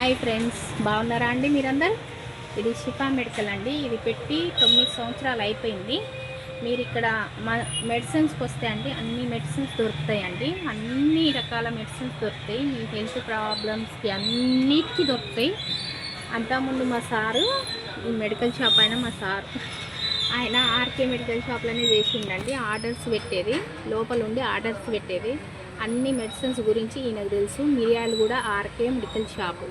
Hi friends, బాగున్నారా అండి మీరందరూ? ఇది షిఫా మెడికల్ అండి. ఇది పెట్టి 9 సంవత్సరాలు అయిపోయింది. మీరు ఇక్కడ మా మెడిసిన్స్కి వస్తే అండి అన్ని మెడిసిన్స్ దొరుకుతాయండి. అన్ని రకాల మెడిసిన్స్ దొరుకుతాయి. మీ హెల్త్ ప్రాబ్లమ్స్కి అన్నిటికీ దొరుకుతాయి. అంతకుముందు మా సారు ఈ మెడికల్ షాప్ అయినా మా సారు ఆయన ఆర్కే మెడికల్ షాప్లోనే చేసిండండి. ఆర్డర్స్ పెట్టేది, లోపల ఉండి ఆర్డర్స్ పెట్టేది. అన్ని మెడిసిన్స్ గురించి ఈయనకు తెలుసు. మిరియాలు కూడా ఆర్కే మెడికల్ షాపు,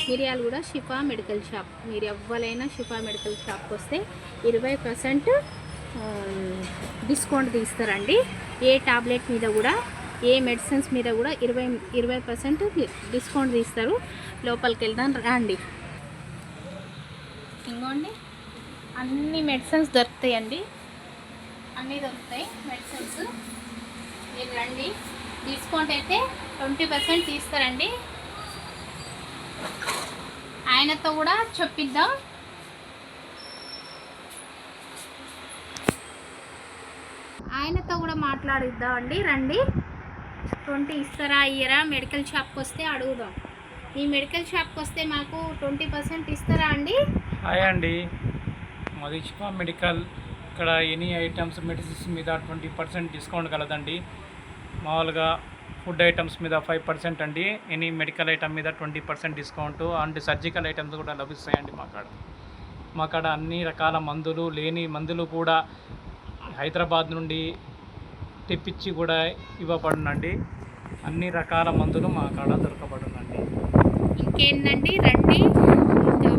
మిరియాలు కూడా షిఫా మెడికల్ షాప్. మీరు ఎవ్వరైనా షిఫా మెడికల్ షాప్కి వస్తే 20% డిస్కౌంట్ తీస్తారండి. ఏ టాబ్లెట్ మీద కూడా, ఏ మెడిసిన్స్ మీద కూడా 20% డిస్కౌంట్ తీస్తారు. లోపలికి వెళ్దాం రండి. ఇంకోండి, అన్ని మెడిసిన్స్ దొరుకుతాయండి. అన్నీ దొరుకుతాయి మెడిసిన్స్. మీరు రండి. డిస్కౌంట్ అయితే 20% తీస్తారండి. ఆయనతో కూడా చెప్పిద్దాం. ఆయనతో కూడా మాట్లాడిద్దాం అండి. రండి. 20 ఇస్తారా ఇయ్యరా? మెడికల్ షాప్కి వస్తే అడుగుదాం. ఈ మెడికల్ షాప్కి వస్తే మాకు 20% ఇస్తారా అండి? హాయ్ అండి, మాది షిఫా మెడికల్. ఇక్కడ ఎనీ ఐటమ్స్ మెడిసిన్స్ మీద 20% డిస్కౌంట్ కలదండి. మామూలుగా ఫుడ్ ఐటమ్స్ మీద 5% అండి. ఎనీ మెడికల్ ఐటమ్ మీద 20% డిస్కౌంట్ అండ్ సర్జికల్ ఐటమ్స్ కూడా లభిస్తాయండి. మా కాడ అన్ని రకాల మందులు, లేని మందులు కూడా హైదరాబాద్ నుండి తెప్పించి కూడా ఇవ్వబడునండి. అన్ని రకాల మందులు మా కాడ దొరకబడునండి. ఇంకేంటండి, రండి.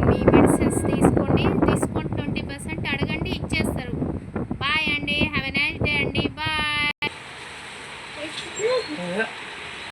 మీ మెడిసిన్స్ తీసుకోండి. డిస్కౌంట్ 20%